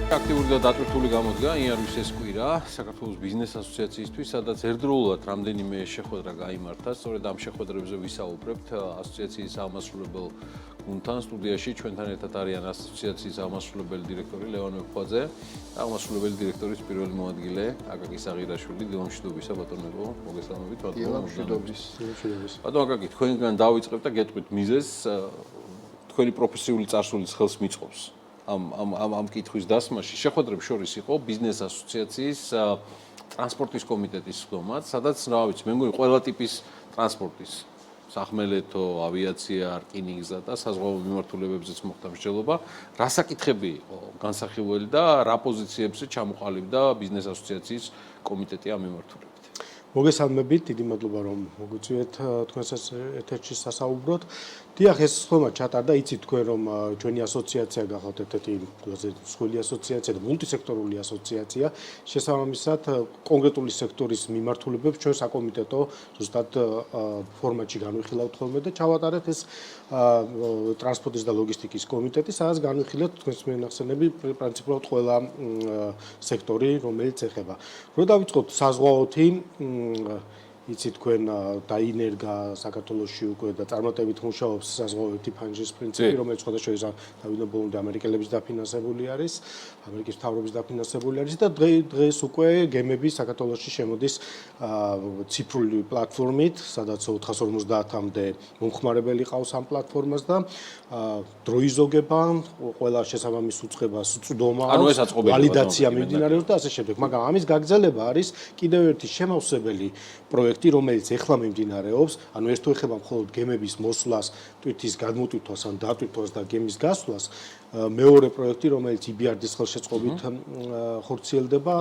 აქტიური და დატვირთული გამოდგა იარვის ეს კვირა საქართველოს ბიზნეს ასოციაციისთვის, სადაც ერთდროულად რამდენიმე შეხვედრა გაიმართა. სწორედ ამ შეხვედრებზე ვისაუბრებთ ასოციაციის აღმასრულებელ გუნდთან. სტუდიაში ჩვენთან ერთად არიან ასოციაციის აღმასრულებელი დირექტორი ლევან მეფხვაძე, აღმასრულებელი დირექტორის პირველი მოადგილე აკაკი საღირაშვილი. დილამშვიდობისა ბატონო, მოგესალმებით ბატონო. დილამშვიდობის. ბატონო აკაკი, თქვენგან დავიწყებთ და გეტყვით მიზეზს, თქვენი პროფესიული წარსულის ხელს მიწყობს. ამ კითხვის დასმაში შეხვედრებს შორის იყო ბიზნეს ასოციაციის ტრანსპორტის კომიტეტის ხდომაც, სადაც რა ვიცი, მე მგონი ყველა ტიპის ტრანსპორტის, სახმელეთო, ავიაცია, რკინიგზა და საზღვაო მიმართულებებზეც მოხდა მსჯელობა. რა საკითხები იყო განსახილველი და რა პოზიციებზე ჩამოყალიბდა ბიზნეს ასოციაციის კომიტეტი ამ მიმართულებით? მოგესალმებით, დიდი მადლობა რომ მოგვიწვიეთ თქვენსაც ეთერში სასაუბროთ. დიახ, ეს ხდომა ჩატარდა, იცით თქვენ რომ ჩვენი ასოციაცია გახავთ ერთ-ერთი ყველაზე მსხვილი ასოციაცია და მულტისექტორული ასოციაცია. შესაბამისად, კონკრეტული სექტორის მიმართულებებს ჩვენ საკომიტეტო ზუსტად ფორმატში განვიხილავთ ხოლმე და ჩავატარეთ ეს ტრანსპორტის და ლოგისტიკის კომიტეტი, სადაც განვიხილეთ თქვენს მენახსენები პრინციპულად ყველა სექტორი, რომელიც ეხება. რო დავიწყოთ საზღვაოთი, იცით თქვენ დაინერგა საქართველოში უკვე და წარმატებით მუშაობს საზღვაოთი ფანჯრის პრინციპი, რომელიც სხვადასხვა დავინო ბოლომდე ამერიკელების დაფინანსებული არის, ამერიკის მთავრობის დაფინანსებული არის და დღეს უკვე გემები საქართველოში შემოდის ციფრული პლატფორმით, სადაც 450-მდე მომხმარებელი ყავს ამ პლატფორმას და დროიზოგება, ყველა შესაბამის უწყებას წვდომა, ვალიდაცია მიმდინარეობს და ასე შემდეგ. მაგრამ ამის გაგრძელება არის კიდევ ერთი შემავსებელი პროექტი, რომელიც ეხლა მიმდინარეობს, ანუ ეს თუ ეხება მხოლოდ გემების მოსვლას, ტვირთის გადმოტვირთვას ან დატვირთვას და გემის გასვლას, მეორე პროექტი, რომელიც EBRD-ის ხელშეწყობით ხორციელდება,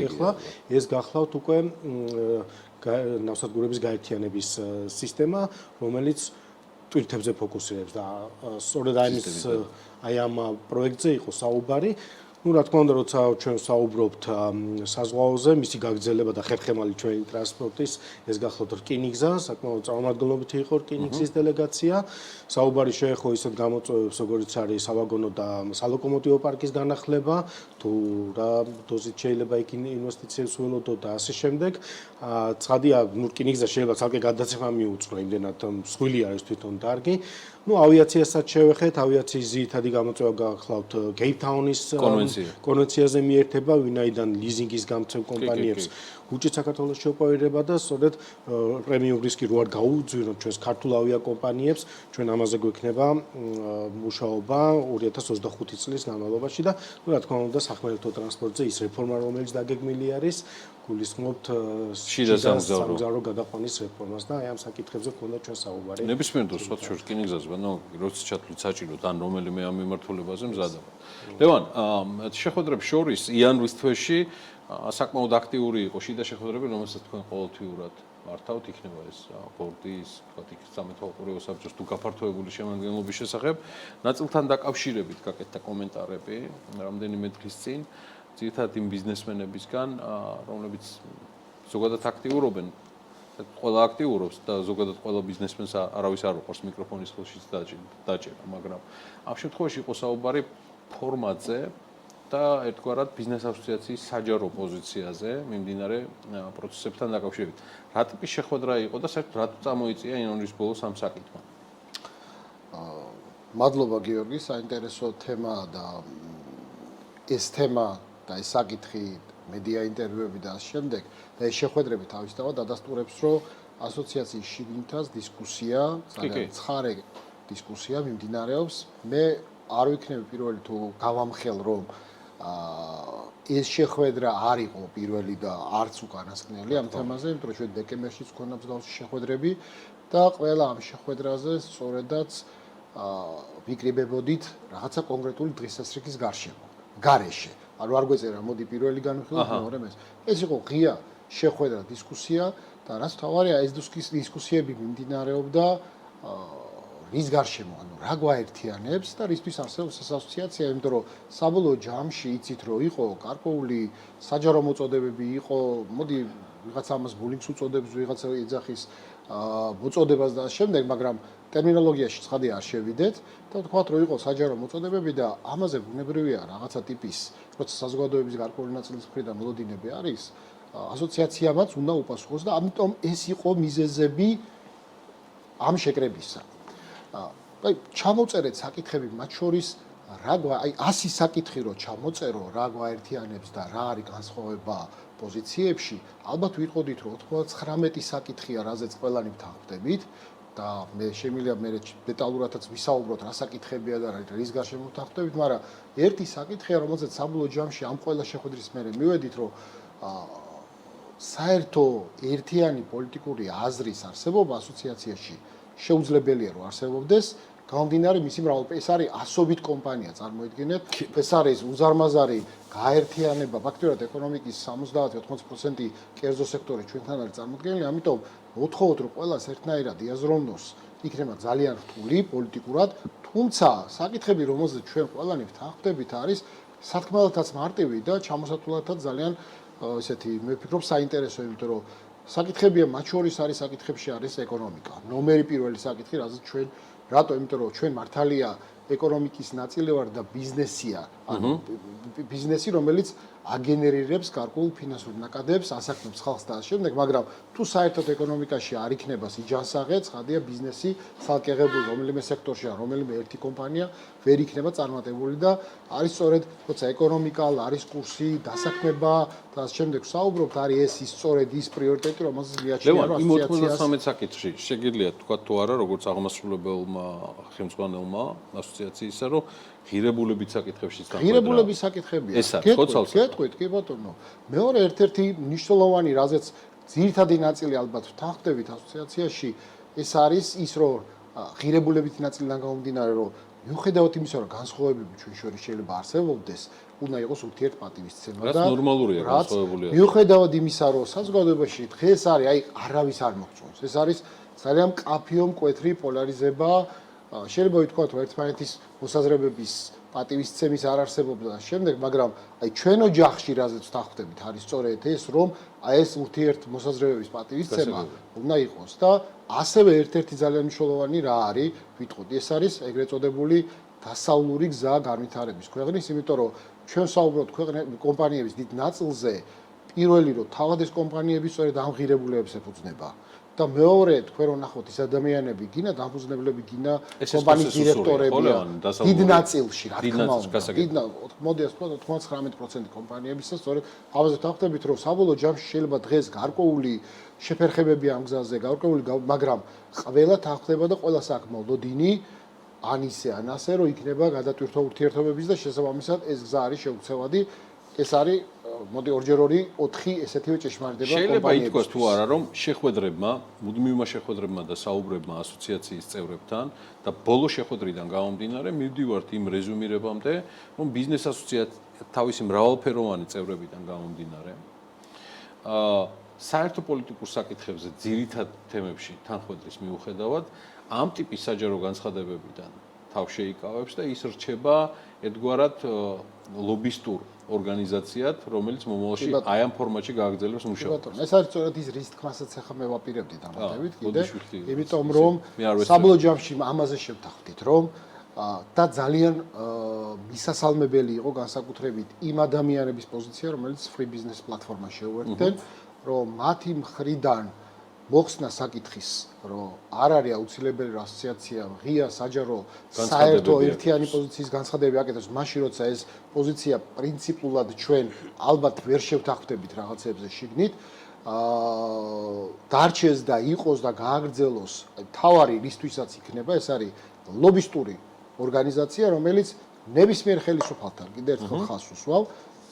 ეხლა ეს გახლავთ უკვე ნავსადგურების გაერთიანების სისტემა, რომელიც ტვირთებზე ფოკუსირებს და სწორედ აი ამ პროექტზე იყო საუბარი. Ну, რა თქმა უნდა, როცა ჩვენ საუბრობთ საზღვაოზე, მისი გაგრძელება და ხერხემალი ჩვენი ტრანსპორტის, ეს გახლავთ რკინიგზა, საკმაოდ წარმომადგენლობითი იყო რკინიგზის დელეგაცია. საუბარი შეეხო ისეთ გამოწვევებს, როგორც არის სავაგონო და სალოკომოტივო პარკის განახლება, თუ რა დოზით შეიძლება იქ ინვესტიციებს ველოდო და ასე შემდეგ. ცხადია, რკინიგზა შეიძლება ცალკე გადაცემა მიუწვრო, იმდენად მსხვილი არის თვითონ დარგი. Ну, ავიაციასაც შევეხეთ, ავიაციის ძირითადი გამოწვევა გახლავთ Cape-Town-ის კონვენციაზე მიერთება, ვინაიდან ლიზინგის გამცემ კომპანიებს უჭირთ საქართველოს შეყვარება და სწორედ პრემიუმ რისკი რო არ გაუძვიროთ ჩვენს ქართულ ავიაკომპანიებს, ჩვენ ამაზე გვექნება მუშაობა 2025 წლის განმავლობაში და რა თქმა უნდა, სახმელეთო ტრანსპორტზე ის რეფორმა, რომელიც დაგეგმილი არის, გულისხმობთ შიდა სამგზავრო გადაყვანის რეფორმას და აი ამ საკითხებზე გქონდა ჩვენ საუბარი. ნებისმიერ დროს სხვა შორს რკინიგზაზე, ანუ როცა ჩათვლით საჭიროდ ან რომელიმე ამ მიმართულებაზე მზადდება. ლევან, შეხვედრებს შორის იანვრის თვეში საკმაოდ აქტიური იყო შიდა შეხვედრები, რომელსაც თქვენ ყოველთვიურად მართავთ, იქნება ეს ბორდის, თქვათ იქ სამეთვალყურეო საბჭოს თუ გაფართოებული შემადგენლობის შესახებ. ნაწილთან დაკავშირებით გაკეთდა კომენტარები რამდენიმე დღის წინ, ძირითადად იმ ბიზნესმენებისგან, რომლებიც ზოგადად აქტიურობენ, ყველა აქტიურობს და ზოგადად ყველა ბიზნესმენს არავის არ უყვარს მიკროფონის ხელშიც დაჭერა, მაგრამ ამ შემთხვევაში იყო საუბარი ფორმატზე და ერთგვარად ბიზნეს ასოციაციის საჯარო პოზიციაზე მიმდინარე პროცესებთან დაკავშირებით. რა ტიპის შეხვედრა იყო და საერთოდ რატო წამოიწია იანვრის ბოლოს ამ საკითხმა? მადლობა გიორგი, საინტერესო თემაა და ეს თემა და ეს საკითხი მედია ინტერვიუები და ამ შემდეგ და ეს შეხვედრები თავისთავად დადასტურებს, რომ ასოციაციის შიგნითაც დისკუსია, ძალიან ცხარე დისკუსია მიმდინარეობს. მე არ ვიქნები პირველი თუ გავამხელ, რომ ეს შეხვედრა არ იყო პირველი და არც უკანასკნელი ამ თემაზე, იმიტომ რომ ჩვენ დეკემბერშიც გვქონდა მსგავსი შეხვედრები და ყველა ამ შეხვედრაზე სწორედაც ვიკრიბებოდით რაღაცა კონკრეტული დღესასრიგის გარეშე. ანუ არ გვეწერა, მოდი პირველი განვიხილოთ, მეორე მესამე. ეს იყო ღია შეხვედრა, დისკუსია და რაც თავარია, ეს დისკუსიები მიმდინარეობდა რის გარშემო, ანუ რა გვაერთიანებს და რისთვის არსებობს ეს ასოციაცია, იმიტომ რომ საბოლოო ჯამში იცით, რომ იყო გარკვეული საჯარო მოწოდებები, იყო, მოდი ვიღაცა ამას ბულინგს უწოდებს, ვიღაცა ეძახის მოწოდებას და ამ შემდეგ, მაგრამ ტერმინოლოგიაში ცხადი არ შევიდეთ და ვთქვათ, რომ იყოს საჯარო მოწოდებები და ამაზე ბუნებრივია რაღაცა ტიპის, როცა საზოგადოების გარკვეული ნაწილის მხრიდან მოლოდინები არის, ასოციაციამაც უნდა უპასუხოს და ამიტომ ეს იყო მიზეზები ამ შეკრებისა. აი, ჩამოწერეთ საკითხები მათ შორის აი 100 საკითხი რო ჩამოწერო, რა გვაერთიანებს და რა არის განსხვავება პოზიციებში, ალბათ ვიტყოდით, რომ 99 საკითხია, რაზეც ყველანი ვთანხმდებით და მე შემიძლია მე დეტალურადაც ვისაუბროთ, რა საკითხებია და რის გარშემო ვთანხმდებით, მაგრამ ერთი საკითხია, რომელზეც საბოლოო ჯამში ამ ყველა შეხვედრის მერე მივედით, რომ საერთო ერთიანი პოლიტიკური აზრის არსებობა ასოციაციაში შეუძლებელია რომ არსებობდეს, გამომდინარე მისი მრავალფეროვნება. ეს არის ასობით კომპანია, წარმოიდგინეთ, ეს არის უზარმაზარი გაერთიანება, ფაქტობრივად ეკონომიკის 70-80% კერძო სექტორი ჩვენთან არის წარმოდგენილი, ამიტომ მოთხოვოთ რომ ყველას ერთნაირად იაზროვნოს, იქნება ძალიან რთული პოლიტიკურად, თუმცა საკითხები, რომელზეც ჩვენ ყველანი ვთანხმდებით, არის სათქმელათაც მარტივი და ჩამოსათვლელათაც ძალიან ესეთი მე ვფიქრობ საინტერესო, იმიტომ რომ საკითხებია მათ შორის არის საკითხებში არის ეკონომიკა. ნომერი პირველი საკითხი, რაზეც ჩვენ რატო? იმიტომ რომ ჩვენ მართალია ეკონომიკის ნაწილი ვარ და ბიზნესია, ანუ ბიზნესი, რომელიც აგენერირებს გარკვეულ ფინანსურ ნაკადებს, ასაქმებს ხალხს და ამ შემდეგ, მაგრამ თუ საერთოდ ეკონომიკაში არ იქნება სიჯანსაღე, ცხადია ბიზნესი ცალკეღებული რომელიმე სექტორში, რომელიმე ერთი კომპანია ვერ იქნება წარმატებული და არის სწორედ, როცა ეკონომიკა, არის კურსი, დასაქმება და ამ შემდეგ საუბრობთ, არის ეს ის სწორედ ის პრიორიტეტი, რომელზეც მიაჩნია რომ ასოციაციას. იმ 93 საკითხში შეგიძლიათ თქვა თუ არა, როგორც აღმასრულებელმა ხელმძღვანელმა ასოციაციისა, რომ ღირებულების საკითხებშიც დაგვეძრა. ღირებულების საკითხებია. გეტყვით, კი ბატონო. მეორე ერთ-ერთი მნიშვნელოვანი, რაზეც ძირითადი ნაწილი ალბათ ვთანხმდებით ასოციაციაში, ეს არის ის, რომ ღირებულების ნაწილიდან გამომდინარე, რომ მიუხედავად იმისა, რომ განსხვავებები ჩვენ შორის შეიძლება არსებობდეს, უნდა იყოს ურთიერთპატივისცემა და რაც ნორმალურია განსხვავებულია. მიუხედავად იმისა, რომ საზოგადოებაში დღეს არის, აი არავის არ მოგწონს. ეს არის ძალიან მკაფიო მკვეთრი პოლარიზება. შეიძლება ვთქვათ, რომ ერთმანეთის მოსაზრებების პატივისცემის არ არსებობდა და შემდეგ, მაგრამ აი ჩვენ ოჯახში რაზეც ვთანხმდებით, არის სწორედ ეს, რომ აი ეს ურთიერთ მოსაზრებების პატივისცემა უნდა იყოს და ასევე ერთ-ერთი ძალიან მნიშვნელოვანი რა არის, ვიტყოდი, ეს არის ეგრეთ წოდებული დასავლური გზა განვითარების ქვეყნის, იმიტომ რომ ჩვენ საუბრობთ კომპანიების დიდ ნაწილზე, პირველი რომ თავად ეს კომპანიები სწორედ ამ ღირებულებებს ეფუძნება. და მეორე თქვენ რო ნახოთ ის ადამიანები, გინა დამფუძნებლები, გინა კომპანიის დირექტორებია, დიდ ნაწილში, რა თქმა უნდა. მოდი ასე ვთქვათ, 99% კომპანიებისა სწორედ ამაზე ვთანხმდებით, რომ საბოლოო ჯამში შეიძლება დღეს გარკვეული შეფერხებები ამ გზაზე, გარკვეული, მაგრამ ყველა თანხმდება და ყველა საქმე მოლოდინი ან ისე ან ასე, რომ იქნება გადატვირთვა ურთიერთობების და შესაბამისად ეს გზა არის შეუცვლელი. ეს არის მოდი ორჯერ 4 ესეთივე ჭეშმარიტება კომპანიების. შეიძლება ითქვას თუ არა, რომ შეხვედრებმა, მუდმივმა შეხვედრებმა და საუბრებმა ასოციაციის წევრებთან და ბოლო შეხვედრიდან გამომდინარე, მივდივართ იმ რეზუმირებამდე, რომ ბიზნეს ასოციაცია თავისი მრავალფეროვანი წევრებიდან გამომდინარე, საერთო პოლიტიკურ საკითხებზე ძირითად თემებში თანხმედრის მიუხედავად, ამ ტიპის საჯარო განცხადებებიდან თავს შეიკავებს და ის რჩება ერთგვარად ლობისტურ ორგანიზაციად, რომელიც მომავალში აი ამ ფორმატში გააგრძელებს მუშაობას. ეს არის სწორედ ის რის თქმასაც ახლა მე ვაპირებდი დამატებით კიდე, იმიტომ რომ საბოლოო ჯამში ამაზე შევთანხმდით, რომ და ძალიან მისასალმებელი იყო განსაკუთრებით იმ ადამიანების პოზიცია, რომელიც free business პლატფორმაში შეუერთდნენ, რომ მათი მხრიდან მოხსნა საკითხის, რომ არ არის აუცილებელი რომ ასოციაცია ღია საჯარო საერთო ერთიანი პოზიციის განცხადებები აკეთებს, მაშინ როცა ეს პოზიცია პრინციპულად ჩვენ ალბათ ვერ შევთანხმდებით რაღაცებზე შიგნით, დარჩეს და იყოს და გააგრძელოს, თავარი რისთვისაც იქნება, ეს არის ლობისტური ორგანიზაცია, რომელიც ნებისმიერ ხელისუფალთან კიდევ ერთხელ ხაზს უსვავ,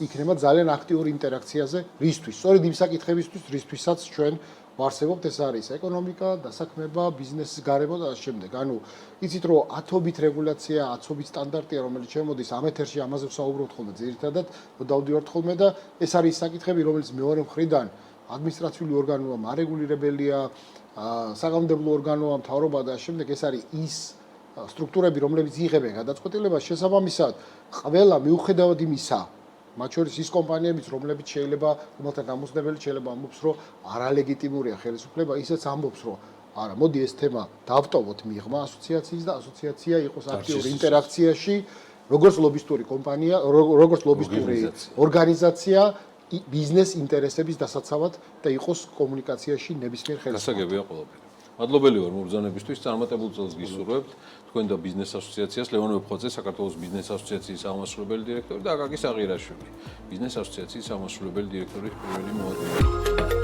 იქნება ძალიან აქტიური ინტერაქციაზე რისთვის, სწორედ იმ საკითხებისთვის, რისთვისაც ჩვენ ვარსებობთ, ეს არის ეკონომიკა, დასაქმება, ბიზნესის გარემო და ამ შემდეგ. ანუ იცით რომ ათობით რეგულაცია, ათობით სტანდარტია, რომელიც შემოდის ამ ეთერში ამაზე ვსაუბრობთ ხოლმე ძირითადად, დავდივართ ხოლმე და ეს არის საკითხები, რომელიც მეორე მხრიდან ადმინისტრაციული ორგანოა, მარეგულირებელია, საგამომდებლო ორგანოა, მთავრობა და ამ შემდეგ ეს არის ის სტრუქტურები, რომლებიც იღებენ გადაწყვეტილებას შესაბამისად, ყველა მიუხედავად იმისა მათ შორის ის კომპანიებიც, რომლებიც შეიძლება რომელთა გამოსნებელი შეიძლება ამბობს, რომ არალეგიტიმურია ხელისუფლება, ისეც ამბობს, რომ არა, მოდი ეს თემა დავტოვოთ მიღმა ასოციაციის და ასოციაცია იყოს აქტიური ინტერაქციაში, როგორც ლობისტური კომპანია, როგორც ლობისტური ორგანიზაცია ბიზნეს ინტერესების დასაცავად და იყოს კომუნიკაციაში ნებისმიერ ხელისუფლებას. გასაგებია ყველაფერი. მადლობელი ვარ მობრძანებისთვის, წარმატებულ წელს გისურვებთ. თქვენ და ბიზნეს ასოციაციას ლევან ვეფხვაძე, საქართველოს ბიზნეს ასოციაციის აღმასრულებელი დირექტორი და აკაკი საღირაშვილი, ბიზნეს ასოციაციის აღმასრულებელი დირექტორის პირველი მოადგილე.